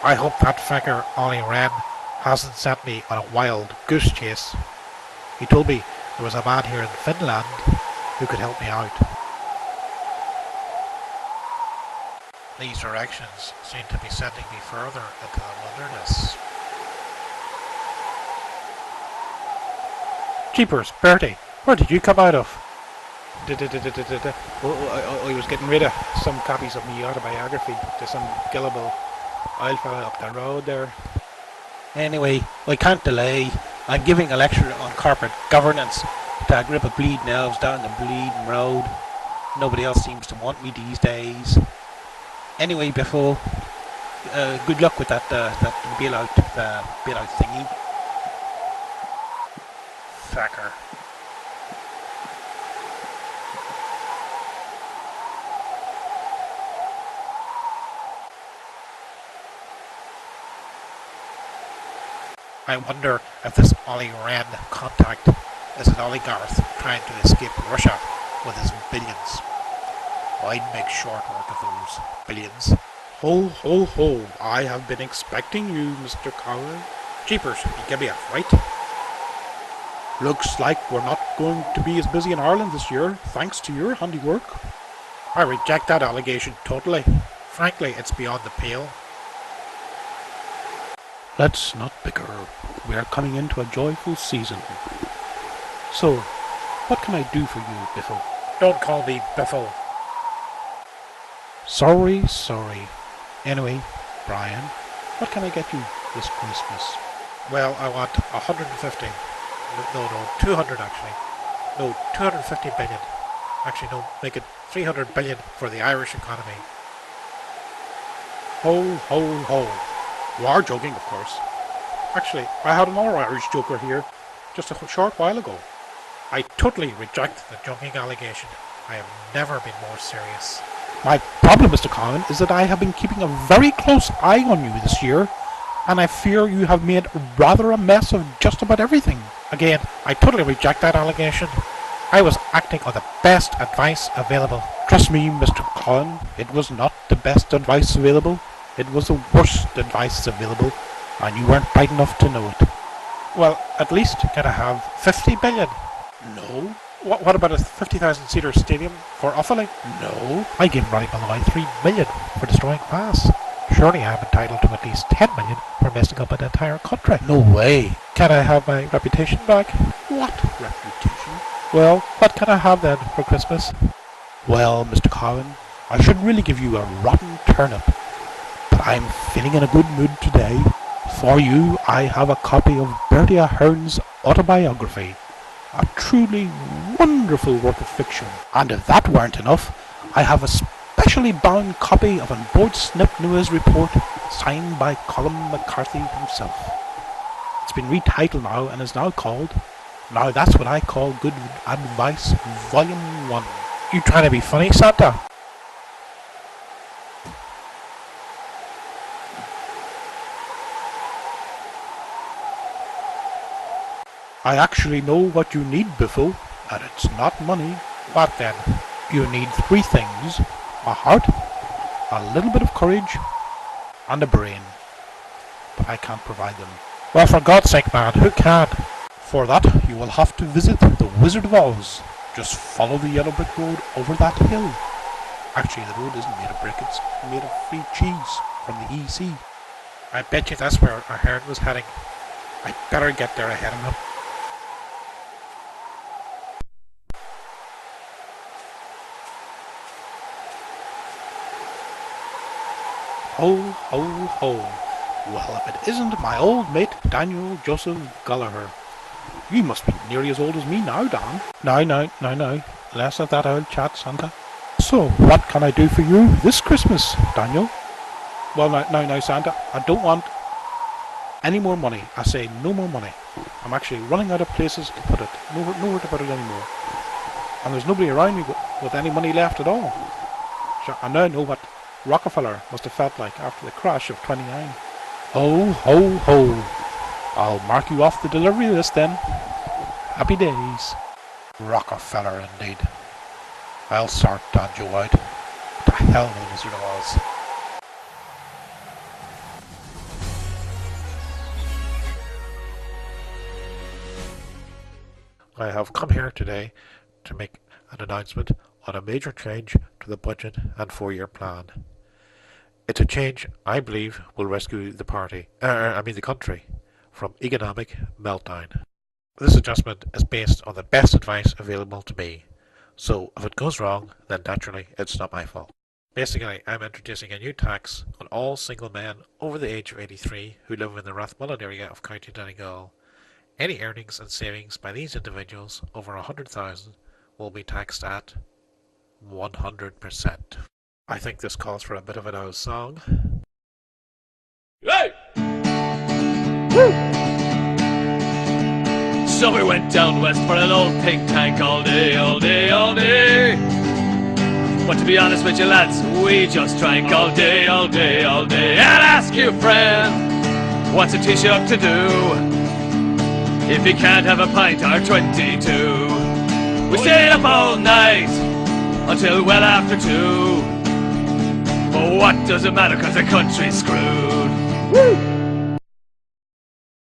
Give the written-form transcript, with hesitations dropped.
I hope that figure Ollie Wren hasn't sent me on a wild goose chase. He told me there was a man here in Finland who could help me out. These directions seem to be sending me further into the wilderness. Jeepers, Bertie, where did you come out of? I was getting rid of some copies of my autobiography to some gullible oil fella up the road there. Anyway, I can't delay. I'm giving a lecture on corporate governance to a group of bleeding elves down the bleeding road. Nobody else seems to want me these days. Anyway, Biffo, good luck with that bailout thingy. Thacker. I wonder if this Ollie Wren contact is an oligarch trying to escape Russia with his billions. I'd make short work of those billions. Ho, ho, ho. I have been expecting you, Mr. Cowan. Jeepers, you give me a fright. Looks like we're not going to be as busy in Ireland this year, thanks to your handiwork. I reject that allegation totally. Frankly, it's beyond the pale. Let's not bicker. We are coming into a joyful season. So, what can I do for you, Biffo? Don't call me Biffo. Sorry. Anyway, Brian, what can I get you this Christmas? Well, I want 150. No, 200 actually. No, 250 billion. Actually, no, make it 300 billion for the Irish economy. Ho, ho, ho. You are joking, of course. Actually, I had another Irish joker here just a short while ago. I totally reject the joking allegation. I have never been more serious. My problem, Mr. Cowan, is that I have been keeping a very close eye on you this year, and I fear you have made rather a mess of just about everything. Again, I totally reject that allegation. I was acting on the best advice available. Trust me, Mr. Cowan, it was not the best advice available. It was the worst advice available, and you weren't bright enough to know it. Well, at least can I have 50 billion? No. What about a 50,000-seater stadium for Offaly? No. I gave Ronnie Malloy 3 million for destroying Bass. Surely I am entitled to at least 10 million for messing up an entire country. No way. Can I have my reputation back? What reputation? Well, what can I have then for Christmas? Well, Mr. Cowan, I should really give you a rotten turnip, but I'm feeling in a good mood today. For you, I have a copy of Bertie Ahern's autobiography, a truly wonderful work of fiction. And if that weren't enough, I have a specially bound copy of an Boyd Snip News report signed by Colin McCarthy himself. It's been retitled now and is now called Now That's What I Call Good Advice Volume 1. You trying to be funny, Santa? I actually know what you need, Biffo, and it's not money. What then? You need 3 things: a heart, a little bit of courage, and a brain. But I can't provide them. Well, for God's sake, man, who can? For that, you will have to visit the Wizard of Oz. Just follow the yellow brick road over that hill. Actually, the road isn't made of brick, it's made of free cheese from the EC. I bet you that's where Ahern was heading. I'd better get there ahead of him. Ho, ho, ho. Well, if it isn't my old mate, Daniel Joseph Gallagher. You must be nearly as old as me now, Dan. No. Less of that old chat, Santa. So, what can I do for you this Christmas, Daniel? Well, now, Santa, I don't want any more money. I say no more money. I'm actually running out of places to put it. Nowhere to put it anymore. And there's nobody around me with any money left at all. So I now know what Rockefeller must have felt like after the crash of '29. Ho, ho, ho. I'll mark you off the delivery list then. Happy days. Rockefeller indeed. I'll sort that Joe out. To hell with the Wizard of Oz. I have come here today to make an announcement on a major change to the budget and 4-year plan. It's a change I believe will rescue the country from economic meltdown. This adjustment is based on the best advice available to me, so if it goes wrong, then naturally it's not my fault. Basically, I'm introducing a new tax on all single men over the age of 83 who live in the Rathmullen area of County Donegal. Any earnings and savings by these individuals over 100,000 will be taxed at 100%. I think this calls for a bit of an old song. Hey! Woo! So we went down west for an old think tank all day, all day, all day. But to be honest with you lads, we just drank all day, all day, all day. And ask your friend, what's a Taoiseach to do if he can't have a pint or 22? We stayed up all night until well after 2. But what does it matter, cause the country's screwed. Woo!